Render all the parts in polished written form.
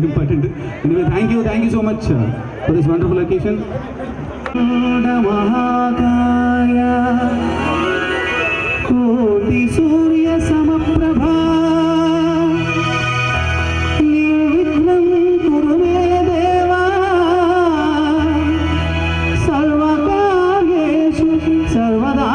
important. Anyway, thank you so much for this wonderful occasion. Koti Surya Samaprabha Nirvighnan Kuru me Deva Sarvakaryeshu Sarvada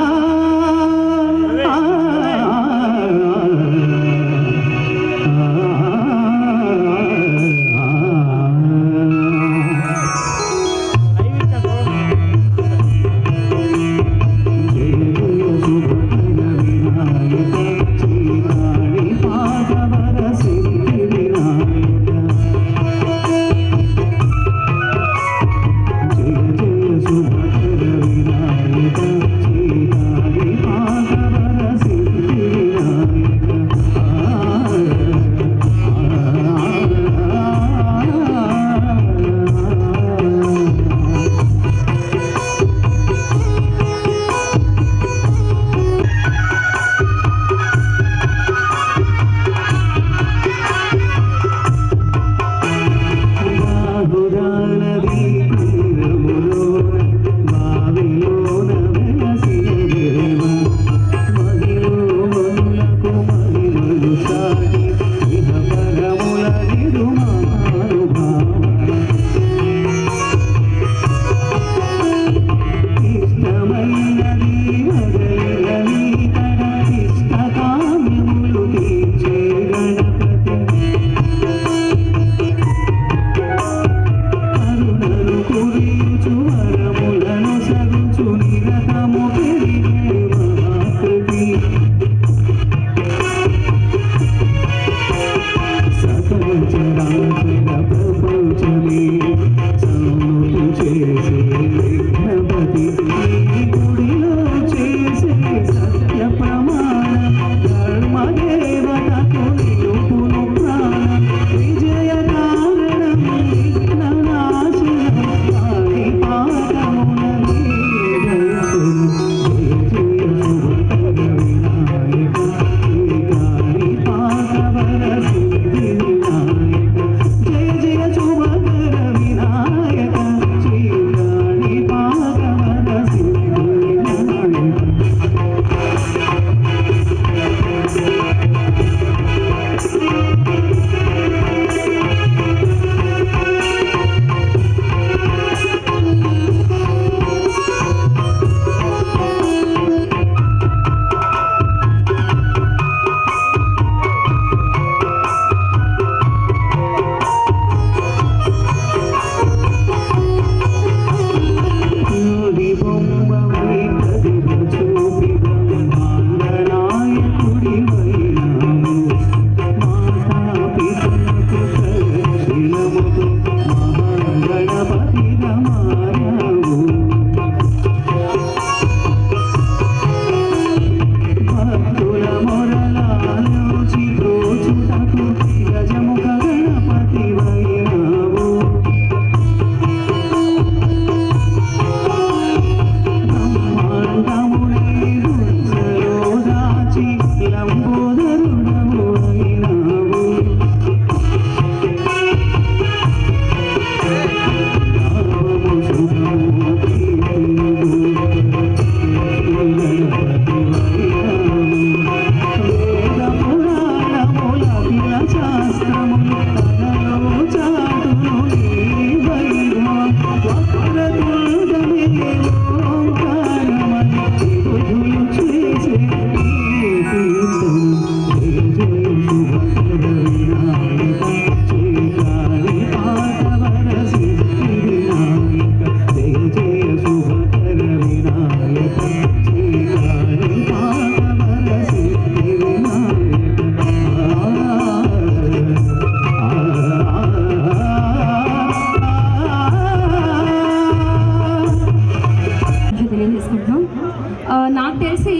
నాకు తెలిసి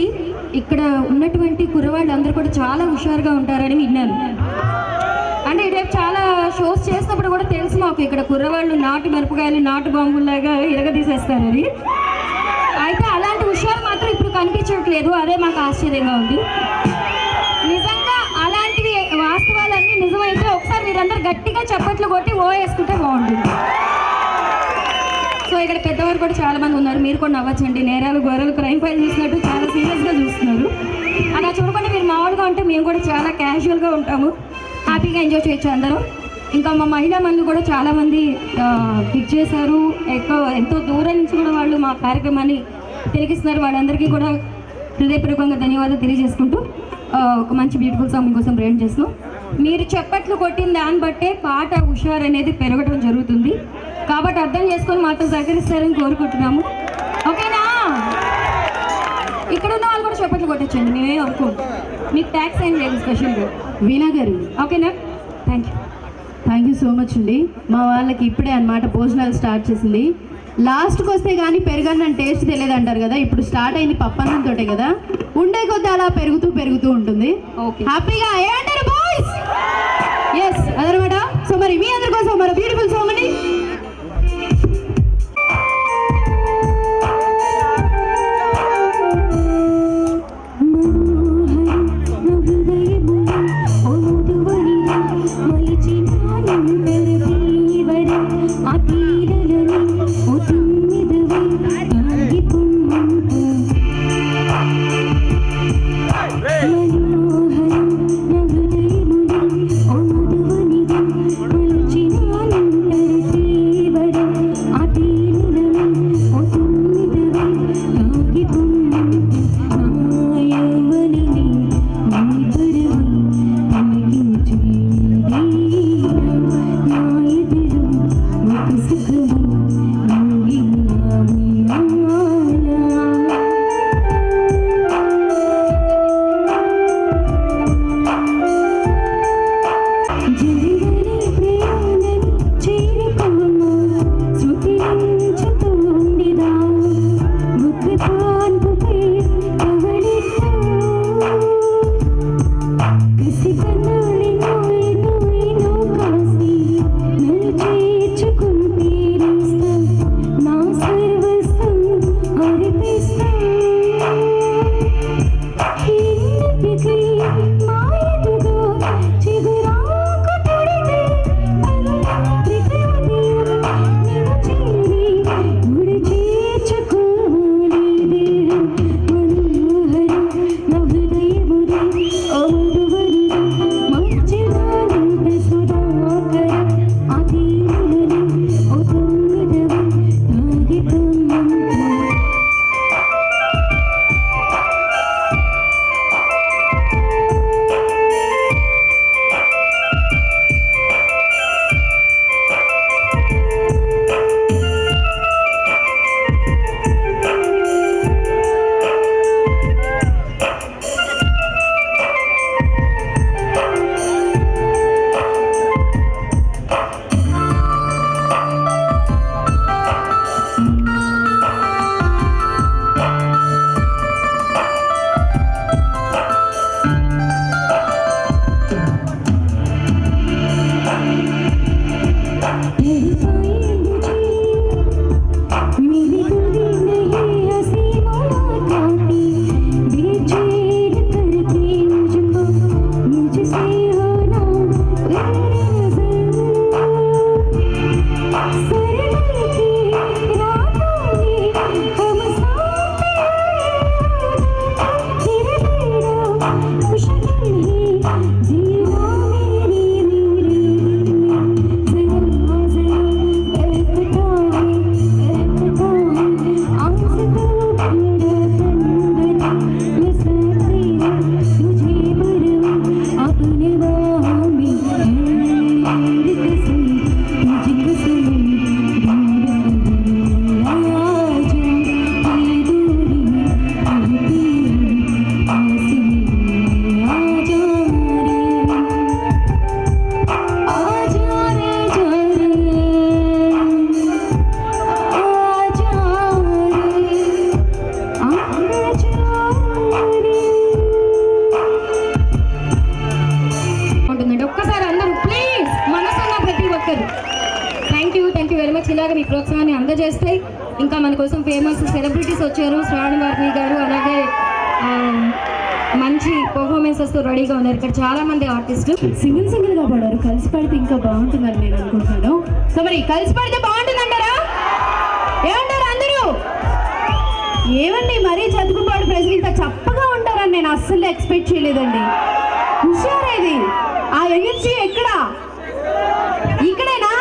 ఇక్కడ ఉన్నటువంటి కుర్రవాళ్ళందరూ కూడా చాలా హుషారుగా ఉంటారని విన్నాను. అంటే రేపు చాలా షోస్ చేసినప్పుడు కూడా తెలుసు మాకు ఇక్కడ కుర్రవాళ్ళు నాటు మిరపకాయలు నాటు బాంబుల్లాగా ఇరగదీసేస్తారని. అయితే అలాంటి హుషారు మాత్రం ఇప్పుడు కనిపించట్లేదు, అదే మాకు ఆశ్చర్యంగా ఉంది. నిజంగా అలాంటివి వాస్తవాలన్నీ నిజమైతే చప్పట్లు కొట్టి ఓ వేసుకుంటే బాగుంటుంది. సో ఇక్కడ పెద్దవారు కూడా చాలా మంది ఉన్నారు, మీరు కూడా నవ్వచ్చండి. నేరాలు గొర్రెలు క్రైమ్ ఫైల్ చూసినట్టు చాలా సీరియస్గా చూస్తున్నారు. అలా చూడకుండా మీరు మామూలుగా ఉంటే మేము కూడా చాలా క్యాజువల్గా ఉంటాము, హ్యాపీగా ఎంజాయ్ చేయొచ్చు అందరూ. ఇంకా మా మహిళా మంది కూడా చాలామంది పిక్ చేశారు, ఎంతో దూరం నుంచి కూడా వాళ్ళు మా కార్యక్రమాన్ని తిరిగిస్తున్నారు. వాళ్ళందరికీ కూడా హృదయపూర్వకంగా ధన్యవాదాలు తెలియజేసుకుంటూ ఒక మంచి బ్యూటిఫుల్ సాంగ్ కోసం ప్రయాణం చేస్తున్నాం. మీరు చప్పట్లు కొట్టిన దాన్ని బట్టే పాట హుషారు అనేది పెరగడం జరుగుతుంది, కాబట్టి అర్థం చేసుకొని మాతో సహకరిస్తారని కోరుకుంటున్నాము. ఓకేనా? ఇక్కడ ఉన్న వాళ్ళు కూడా చప్పట్లు కొట్టచ్చండి, మేమేం అనుకోం. మీకు ట్యాక్స్ ఏం లేదు స్పెషల్గా. వీణా గారు, ఓకేనా? థ్యాంక్ యూ సో మచ్ అండి. మా వాళ్ళకి ఇప్పుడే అన్నమాట భోజనాలు స్టార్ట్ చేసింది. లాస్ట్కి వస్తే కానీ పెరుగన్నం టేస్ట్ తెలియదు అంటారు కదా, ఇప్పుడు స్టార్ట్ అయింది పప్పన్నంతో కదా, ఉండే కొద్దీ అలా పెరుగుతూ ఉంటుంది. హ్యాపీగా ఏమంటారు బాయ్స్? ఎస్, అదనమాట. సో మరి మీ అందరి కోసం మరో బ్యూటిఫుల్ సాంగ్ అండి. ఇలాగ మీ ప్రోత్సాహాన్ని అందజేస్తాయి. ఇంకా మన కోసం ఫేమస్ సెలబ్రిటీస్ వచ్చారు, శ్రావణ భారతి గారు, అలాగే మంచి పర్ఫార్మెన్సెస్తో రెడీగా ఉన్నారు ఇక్కడ చాలా మంది ఆర్టిస్టులు. సింగిల్ గా పాడారు, కలిసి పాడితే ఇంకా బాగుంటుందని నేను అనుకుంటున్నాను. సో మరి కలిసి పాడితే బాగుంటుందంటారా? ఏమంటారు అందరూ? ఏమండి మరీ చదువుకుపాడు ప్రజలు ఇంత చప్పగా ఉంటారని నేను అస్సలు ఎక్స్పెక్ట్ చేయలేదండి. హుషారేది ఆ ఎనర్జీ ఎక్కడ? ఇక్కడేనా?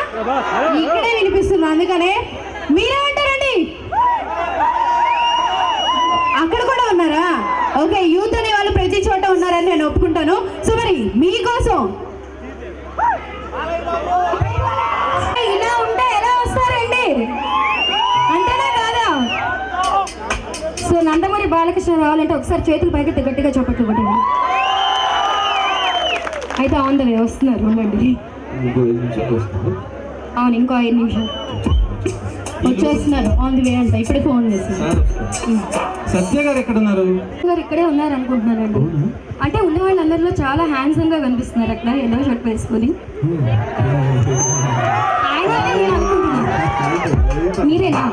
ఇక్కడే వినిపిస్తుంది. అందుకనే మీరేమంటారండి? అక్కడ కూడా ఉన్నారా? ఓకే, యూత్ అనే వాళ్ళు ప్రతి చోట ఉన్నారని నేను ఒప్పుకుంటాను. సో మరి మీకోసం ఇలా ఉంటే ఎలా వస్తారండి? అంతేనా కాదా? సో నందమూరి బాలకృష్ణ రావాలంటే ఒకసారి చేతులు పైకి గట్టిగా చప్పట్లు కొట్టండి. అయితే ఆన్ ద వే వస్తున్నారు, ఉండండి. అవును, ఇంకో 5 నిమిషాలు వచ్చేస్తున్నారు. ఆన్ ది వే అంట, ఇప్పుడే ఫోన్ చేస్తున్నారు. సత్య గారు ఎక్కడ ఉన్నారు? గారు ఇక్కడే ఉన్నారు అనుకుంటున్నానండి. అంటే ఉన్న వాళ్ళందరిలో చాలా హ్యాండ్సమ్ గా కనిపిస్తున్నారు అక్కడ ఎల్లో షర్ట్ వేసుకొని. ఆయనే నేను అనుకుంటున్నాను. మీరేనా?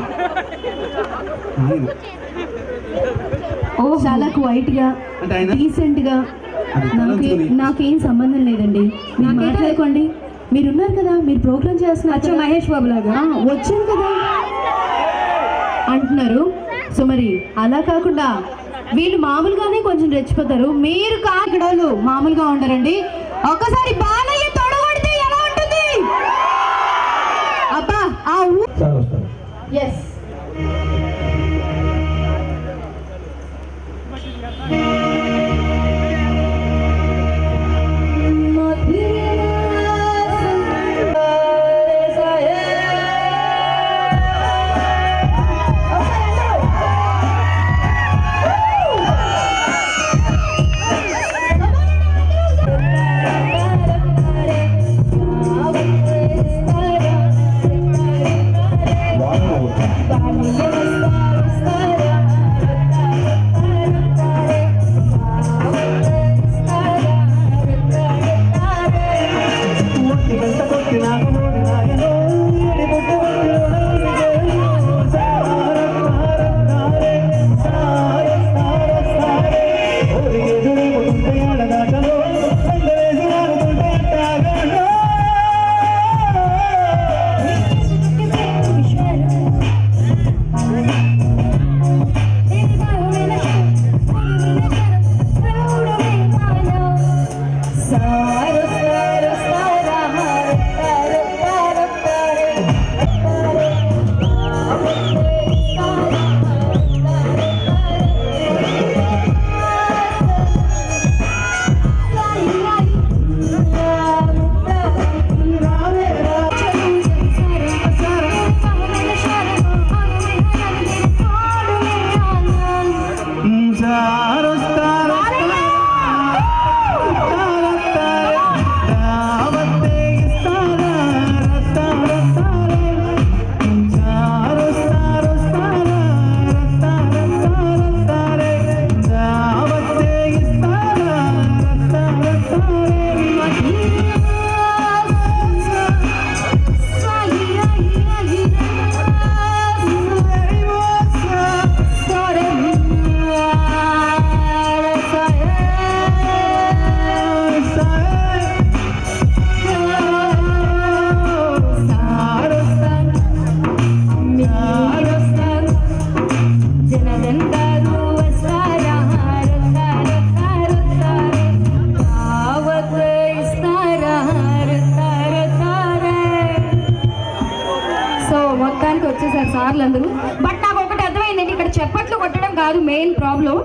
ఓ చాలా క్వైట్ గా అంటే ఆయన డీసెంట్ గా. నాకేం సంబంధం లేదండి, మీరు మాట్లాడుకోండి. మీరున్నారు కదా, మీరు ప్రోగ్రామ్ చేస్తున్నారు. అచ్చా మహేష్ బాబు లాగా వచ్చాను కదా అంటున్నారు. సో మరి అలా కాకుండా వీళ్ళు మామూలుగానే కొంచెం రెచ్చిపోతారు, మీరు కాకిడోళ్ళు మామూలుగా ఉండరండి. ఒక్కసారి బాలయ్య తొడగొడితే ఎలా ఉంటుంది? అబ్బా ఆ ఎస్ వచ్చేసారు సార్లు అందరూ. బట్ నాకు ఒకటి అర్థమైందండి, ఇక్కడ చప్పట్లు కొట్టడం కాదు మెయిన్ ప్రాబ్లం,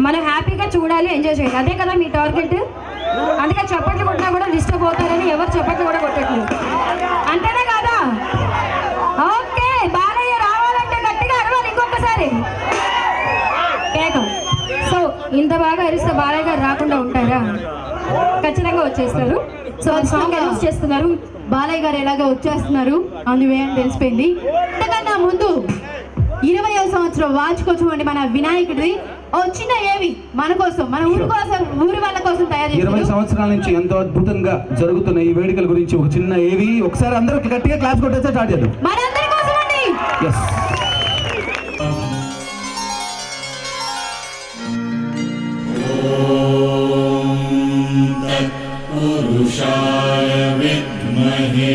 మనం హ్యాపీగా చూడాలి, ఎంజాయ్ చేయాలి, అదే కదా మీ టార్గెట్. అందుకే చప్పట్లు కొట్టినా కూడా డిస్టర్బ్ అవుతారని ఎవరు చప్పట్లు కూడా కొట్టట్లేదు, అంతేనే కదా? ఓకే, బాలయ్య రావాలంటే గట్టిగా అరవాలి ఇంకొకసారి కేకం. సో ఇంత బాగా అరిస్తే బాలయ్య గారు రాకుండా ఉంటారా? ఖచ్చితంగా వచ్చేస్తారు. సో సాంగ్ అనౌన్స్ చేస్తున్నారు, బాలయ్య గారు ఎలాగో వచ్చేస్తున్నారు ఆన్ ది వే అని తెలిసిపోయింది. అంతకన్నా ముందు 20వ సంవత్సరం వార్షికోత్సవం మన వినాయకుడిది ఓ చిన్న ఏవి మన కోసం, మన ఊరి కోసం, ఊరి వాళ్ళ కోసం తయారు చేశారు. 20 సంవత్సరాల నుంచి ఎంతో అద్భుతంగా జరుగుతున్న ఈ వేడుకల గురించి ఒక చిన్న ఏవి ఒకసారి అందరూ గట్టిగా క్లాస్ కొట్టేస్తే స్టార్ట్ చేద్దాం. మనందరి కోసం అండి. ఎస్. Oh पुरुषाय विद्महे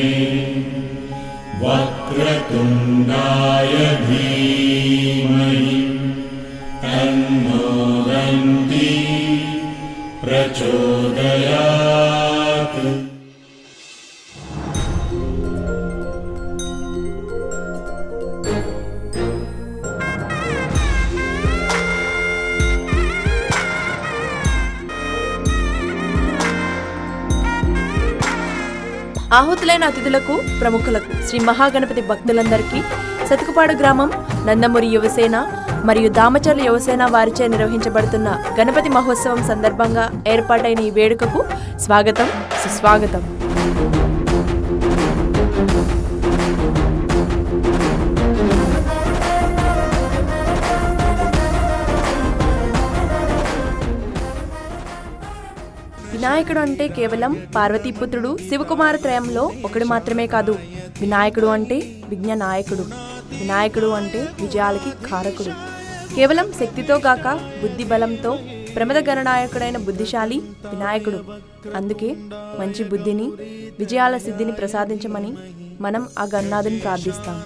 वक्रतुण्डाय धीमहि तन्नो दन्ती प्रचोदयात्। ఆహుతులైన అతిథులకు, ప్రముఖులకు, శ్రీ మహాగణపతి భక్తులందరికీ సతుకుపాడు గ్రామం నందమూరి యువసేన మరియు దామచర్ల యువసేన వారిచే నిర్వహించబడుతున్న గణపతి మహోత్సవం సందర్భంగా ఏర్పాటైన ఈ వేడుకకు స్వాగతం, సుస్వాగతం. వినాయకుడు అంటే కేవలం పార్వతీపుత్రుడు శివకుమార త్రయంలో ఒకడు మాత్రమే కాదు. వినాయకుడు అంటే విఘ్న నాయకుడు. వినాయకుడు అంటే విజయాలకి కారకుడు. కేవలం శక్తితో గాక బుద్ధి బలంతో ప్రమద గణనాయకుడైన బుద్ధిశాలి వినాయకుడు. అందుకే మంచి బుద్ధిని, విజయాల సిద్ధిని ప్రసాదించమని మనం ఆ గణనాథుని ప్రార్థిస్తాం.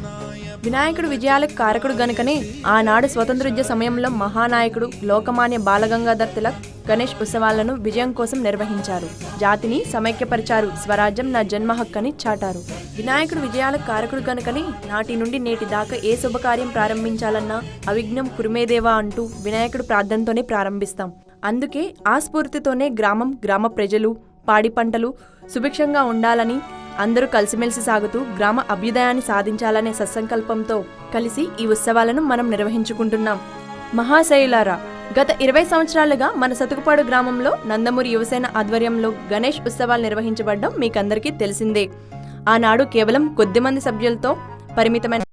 వినాయకుడు విజయాలకు కారకుడు గనుకనే ఆనాడు స్వతంత్రోద్యమ సమయంలో మహానాయకుడు లోకమాన్య బాలగంగాధర్ తిలక్ గణేష్ ఉత్సవాలను విజయం కోసం నిర్వహించారు. జాతిని సమైక్యపరిచారు. స్వరాజ్యం నా జన్మ హక్కని చాటారు. వినాయకుడు విజయాలకు కారకుడు గనుకనే నాటి నుండి నేటి దాకా ఏ శుభకార్యం ప్రారంభించాలన్నా అవిఘ్నం కురుమేదేవా అంటూ వినాయకుడు ప్రార్థనతోనే ప్రారంభిస్తాం. అందుకే ఆ స్ఫూర్తితోనే గ్రామ ప్రజలు పాడి పంటలు సుభిక్షంగా ఉండాలని, అందరూ కలిసిమెలిసి సాగుతూ గ్రామ అభ్యుదయాన్ని సాధించాలనే సత్సంకల్పంతో కలిసి ఈ ఉత్సవాలను మనం నిర్వహించుకుంటున్నాం. మహాశైలారా, గత 20 సంవత్సరాలుగా మన సతుకుపాడు గ్రామంలో నందమూరి యువసేన ఆధ్వర్యంలో గణేష్ ఉత్సవాలు నిర్వహించబడడం మీకందరికీ తెలిసిందే. ఆనాడు కేవలం కొద్దిమంది సభ్యులతో పరిమితమైన